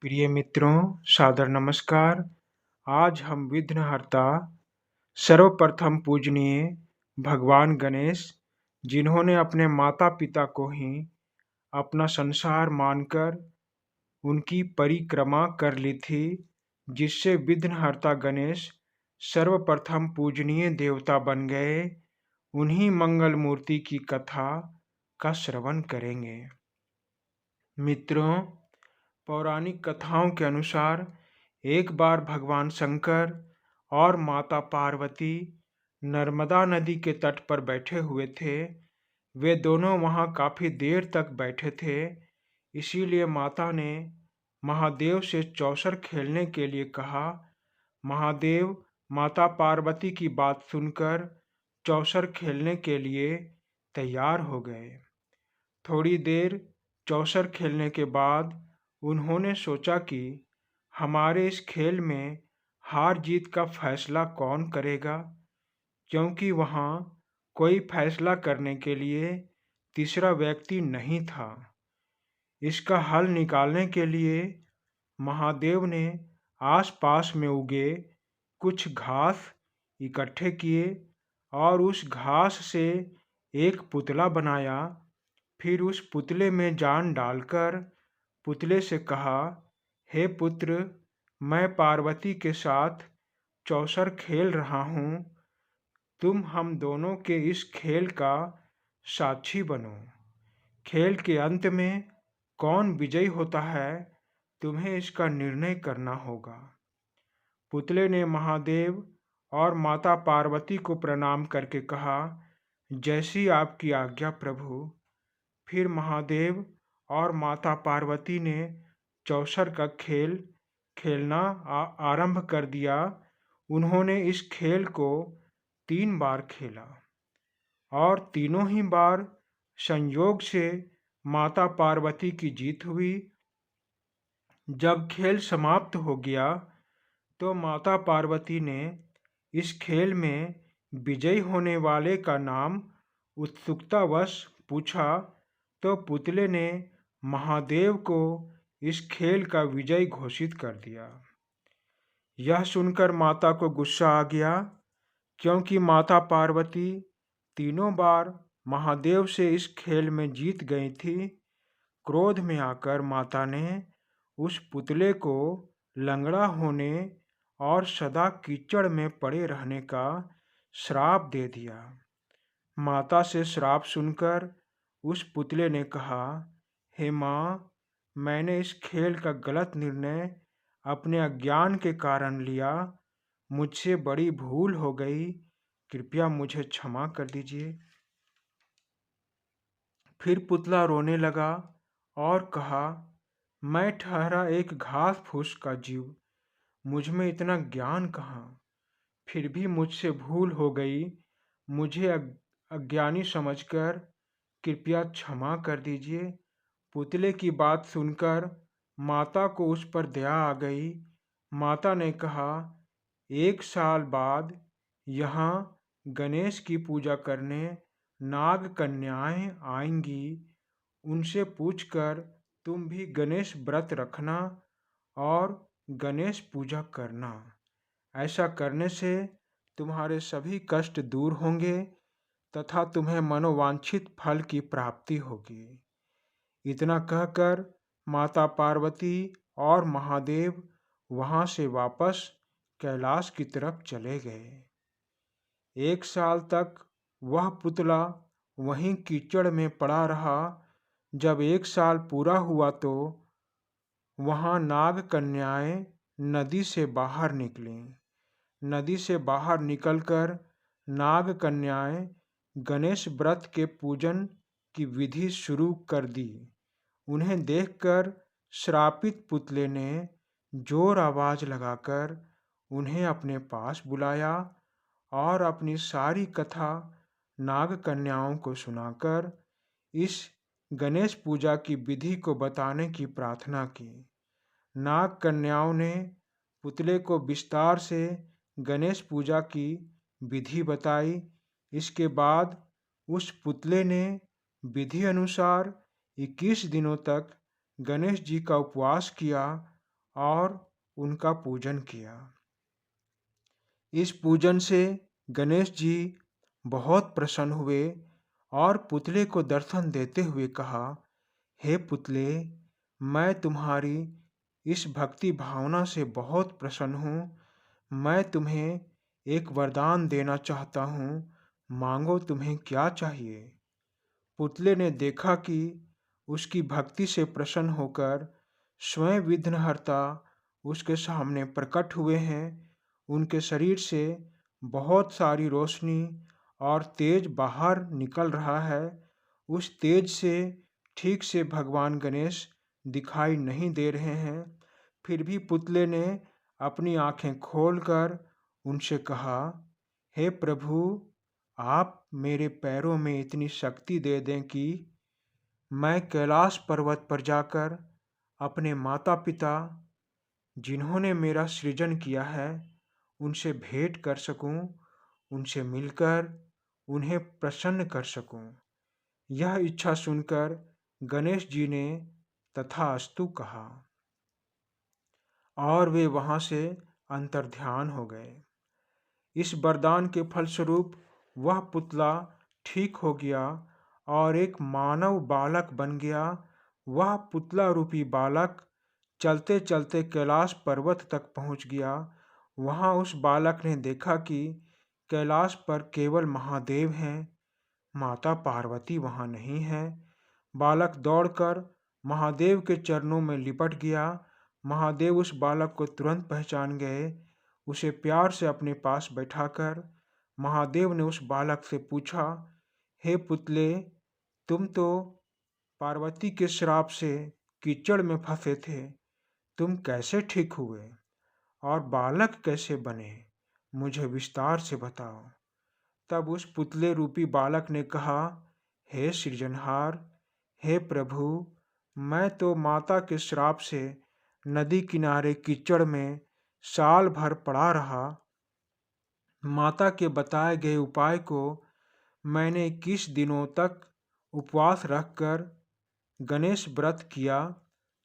प्रिय मित्रों, सादर नमस्कार। आज हम विघ्नहर्ता, सर्वप्रथम पूजनीय भगवान गणेश, जिन्होंने अपने माता-पिता को ही अपना संसार मानकर उनकी परिक्रमा कर ली थी, जिससे विघ्नहर्ता गणेश सर्वप्रथम पूजनीय देवता बन गए। उन्हीं मंगल मूर्ति की कथा का श्रवण करेंगे। मित्रों, पौराणिक कथाओं के अनुसार एक बार भगवान शंकर और माता पार्वती नर्मदा नदी के तट पर बैठे हुए थे। वे दोनों वहां काफी देर तक बैठे थे, इसीलिए माता ने महादेव से चौसर खेलने के लिए कहा। महादेव माता पार्वती की बात सुनकर चौसर खेलने के लिए तैयार हो गए। थोड़ी देर चौसर खेलने के बाद उन्होंने सोचा कि हमारे इस खेल में हार जीत का फैसला कौन करेगा, क्योंकि वहाँ कोई फैसला करने के लिए तीसरा व्यक्ति नहीं था। इसका हल निकालने के लिए महादेव ने आसपास में उगे कुछ घास इकट्ठे किए और उस घास से एक पुतला बनाया। फिर उस पुतले में जान डालकर पुतले से कहा, हे पुत्र, मैं पार्वती के साथ चौसर खेल रहा हूँ। तुम हम दोनों के इस खेल का साक्षी बनो। खेल के अंत में कौन विजयी होता है, तुम्हें इसका निर्णय करना होगा। पुतले ने महादेव और माता पार्वती को प्रणाम करके कहा, जैसी आपकी आज्ञा प्रभु। फिर महादेव और माता पार्वती ने चौसर का खेल खेलना आरंभ कर दिया। उन्होंने इस खेल को 3 बार खेला और तीनों ही बार संयोग से माता पार्वती की जीत हुई। जब खेल समाप्त हो गया तो माता पार्वती ने इस खेल में विजयी होने वाले का नाम उत्सुकतावश पूछा, तो पुतले ने महादेव को इस खेल का विजयी घोषित कर दिया। यह सुनकर माता को गुस्सा आ गया, क्योंकि माता पार्वती तीनों बार महादेव से इस खेल में जीत गई थी। क्रोध में आकर माता ने उस पुतले को लंगड़ा होने और सदा कीचड़ में पड़े रहने का श्राप दे दिया। माता से श्राप सुनकर उस पुतले ने कहा, हे माँ, मैंने इस खेल का गलत निर्णय अपने अज्ञान के कारण लिया। मुझसे बड़ी भूल हो गई, कृपया मुझे क्षमा कर दीजिए। फिर पुतला रोने लगा और कहा, मैं ठहरा एक घास फूस का जीव, मुझ में इतना ज्ञान कहाँ। फिर भी मुझसे भूल हो गई, मुझे अज्ञानी समझकर कृपया क्षमा कर दीजिए। पुतले की बात सुनकर माता को उस पर दया आ गई। माता ने कहा, 1 साल बाद यहाँ गणेश की पूजा करने नाग कन्याएं आएंगी। उनसे पूछकर तुम भी गणेश व्रत रखना और गणेश पूजा करना। ऐसा करने से तुम्हारे सभी कष्ट दूर होंगे तथा तुम्हें मनोवांछित फल की प्राप्ति होगी। इतना कहकर माता पार्वती और महादेव वहां से वापस कैलाश की तरफ चले गए। 1 साल तक वह पुतला वहीं कीचड़ में पड़ा रहा। जब 1 साल पूरा हुआ तो वहां नाग कन्याएं नदी से बाहर निकलीं। नदी से बाहर निकलकर नाग कन्याएं गणेश व्रत के पूजन की विधि शुरू कर दी। उन्हें देखकर श्रापित पुतले ने जोर आवाज लगाकर उन्हें अपने पास बुलाया और अपनी सारी कथा नाग कन्याओं को सुनाकर इस गणेश पूजा की विधि को बताने की प्रार्थना की। नाग कन्याओं ने पुतले को विस्तार से गणेश पूजा की विधि बताई। इसके बाद उस पुतले ने विधि अनुसार 21 दिनों तक गणेश जी का उपवास किया और उनका पूजन किया। इस पूजन से गणेश जी बहुत प्रसन्न हुए और पुतले को दर्शन देते हुए कहा, हे पुतले, मैं तुम्हारी इस भक्ति भावना से बहुत प्रसन्न हूँ। मैं तुम्हें एक वरदान देना चाहता हूँ, मांगो तुम्हें क्या चाहिए। पुतले ने देखा कि उसकी भक्ति से प्रसन्न होकर स्वयं विघ्नहर्ता उसके सामने प्रकट हुए हैं। उनके शरीर से बहुत सारी रोशनी और तेज बाहर निकल रहा है। उस तेज से ठीक से भगवान गणेश दिखाई नहीं दे रहे हैं। फिर भी पुतले ने अपनी आंखें खोलकर उनसे कहा, हे प्रभु, आप मेरे पैरों में इतनी शक्ति दे दें कि मैं कैलाश पर्वत पर जाकर अपने माता पिता, जिन्होंने मेरा सृजन किया है, उनसे भेंट कर सकूं, उनसे मिलकर उन्हें प्रसन्न कर सकूं। यह इच्छा सुनकर गणेश जी ने तथास्तु कहा और वे वहां से अंतर्ध्यान हो गए। इस वरदान के फलस्वरूप वह पुतला ठीक हो गया और एक मानव बालक बन गया। वह पुतला रूपी बालक चलते चलते कैलाश पर्वत तक पहुंच गया। वहां उस बालक ने देखा कि कैलाश पर केवल महादेव हैं, माता पार्वती वहां नहीं है। बालक दौड़कर महादेव के चरणों में लिपट गया। महादेव उस बालक को तुरंत पहचान गए। उसे प्यार से अपने पास बैठाकर महादेव ने उस बालक से पूछा, हे पुतले, तुम तो पार्वती के श्राप से कीचड़ में फंसे थे, तुम कैसे ठीक हुए और बालक कैसे बने? मुझे विस्तार से बताओ। तब उस पुतले रूपी बालक ने कहा, हे सृजनहार, हे प्रभु, मैं तो माता के श्राप से नदी किनारे कीचड़ में साल भर पड़ा रहा। माता के बताए गए उपाय को मैंने 21 दिनों तक उपवास रखकर गणेश व्रत किया,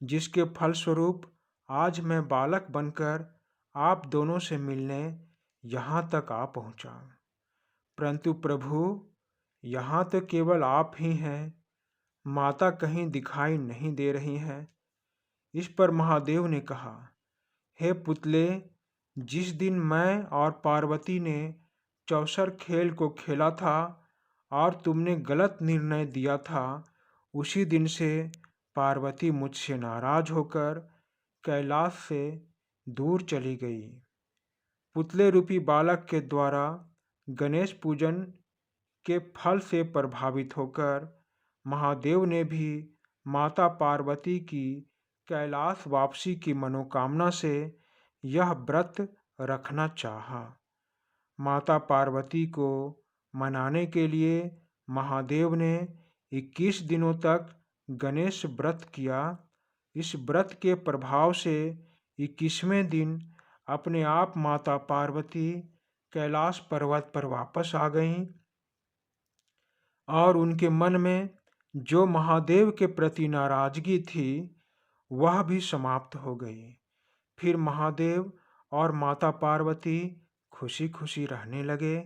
जिसके फलस्वरूप आज मैं बालक बनकर आप दोनों से मिलने यहाँ तक आ पहुँचा। परंतु प्रभु, यहाँ तो केवल आप ही हैं, माता कहीं दिखाई नहीं दे रही हैं। इस पर महादेव ने कहा, हे पुतले, जिस दिन मैं और पार्वती ने चौसर खेल को खेला था और तुमने गलत निर्णय दिया था, उसी दिन से पार्वती मुझसे नाराज होकर कैलाश से दूर चली गई। पुतले रूपी बालक के द्वारा गणेश पूजन के फल से प्रभावित होकर महादेव ने भी माता पार्वती की कैलाश वापसी की मनोकामना से यह व्रत रखना चाहा। माता पार्वती को मनाने के लिए महादेव ने 21 दिनों तक गणेश व्रत किया। इस व्रत के प्रभाव से 21वें दिन अपने आप माता पार्वती कैलाश पर्वत पर वापस आ गईं और उनके मन में जो महादेव के प्रति नाराजगी थी वह भी समाप्त हो गई। फिर महादेव और माता पार्वती खुशी खुशी रहने लगे।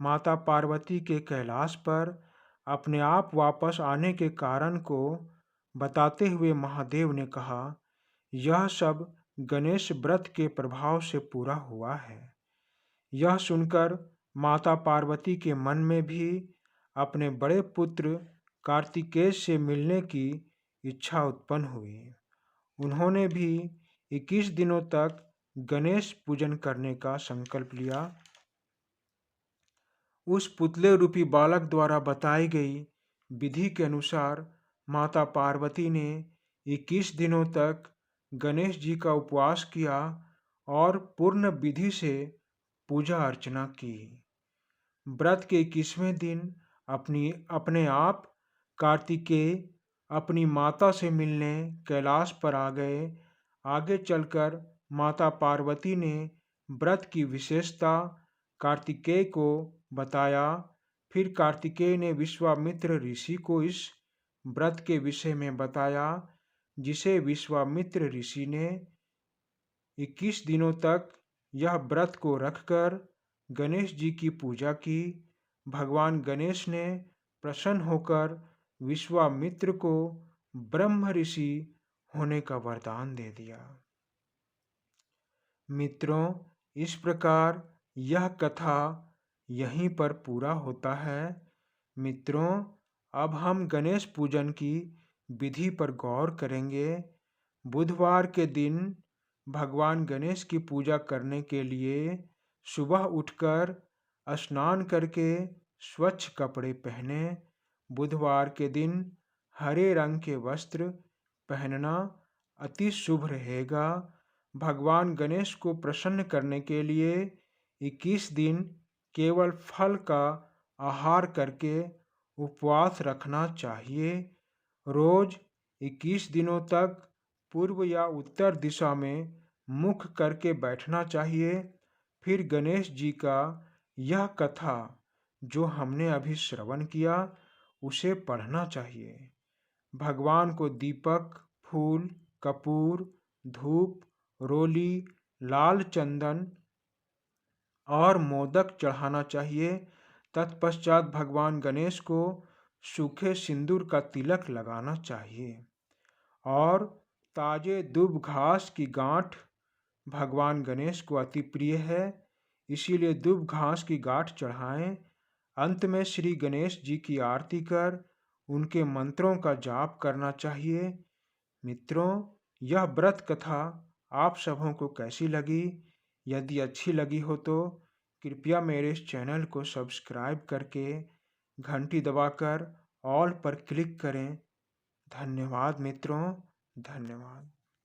माता पार्वती के कैलाश पर अपने आप वापस आने के कारण को बताते हुए महादेव ने कहा, यह सब गणेश व्रत के प्रभाव से पूरा हुआ है। यह सुनकर माता पार्वती के मन में भी अपने बड़े पुत्र कार्तिकेय से मिलने की इच्छा उत्पन्न हुई। उन्होंने भी 21 दिनों तक गणेश पूजन करने का संकल्प लिया। उस पुतले रूपी बालक द्वारा बताई गई विधि के अनुसार माता पार्वती ने 21 दिनों तक गणेश जी का उपवास किया और पूर्ण विधि से पूजा अर्चना की। व्रत के 21वें दिन अपने आप कार्तिकेय अपनी माता से मिलने कैलाश पर आ गए। आगे चलकर माता पार्वती ने व्रत की विशेषता कार्तिकेय को बताया। फिर कार्तिकेय ने विश्वामित्र ऋषि को इस व्रत के विषय में बताया, जिसे विश्वामित्र ऋषि ने 21 दिनों तक यह व्रत को रखकर गणेश जी की पूजा की। भगवान गणेश ने प्रसन्न होकर विश्वामित्र को ब्रह्म ऋषि होने का वरदान दे दिया। मित्रों, इस प्रकार यह कथा यहीं पर पूरा होता है। मित्रों, अब हम गणेश पूजन की विधि पर गौर करेंगे। बुधवार के दिन भगवान गणेश की पूजा करने के लिए सुबह उठकर स्नान करके स्वच्छ कपड़े पहने। बुधवार के दिन हरे रंग के वस्त्र पहनना अति शुभ रहेगा। भगवान गणेश को प्रसन्न करने के लिए 21 दिन केवल फल का आहार करके उपवास रखना चाहिए। रोज 21 दिनों तक पूर्व या उत्तर दिशा में मुख करके बैठना चाहिए। फिर गणेश जी का यह कथा जो हमने अभी श्रवण किया उसे पढ़ना चाहिए। भगवान को दीपक, फूल, कपूर, धूप, रोली, लाल चंदन और मोदक चढ़ाना चाहिए। तत्पश्चात भगवान गणेश को सूखे सिंदूर का तिलक लगाना चाहिए और ताजे दूब घास की गांठ भगवान गणेश को अति प्रिय है, इसीलिए दूब घास की गांठ चढ़ाएं। अंत में श्री गणेश जी की आरती कर उनके मंत्रों का जाप करना चाहिए। मित्रों, यह व्रत कथा आप सबों को कैसी लगी? यदि अच्छी लगी हो तो कृपया मेरे इस चैनल को सब्सक्राइब करके घंटी दबाकर ऑल पर क्लिक करें। धन्यवाद मित्रों, धन्यवाद।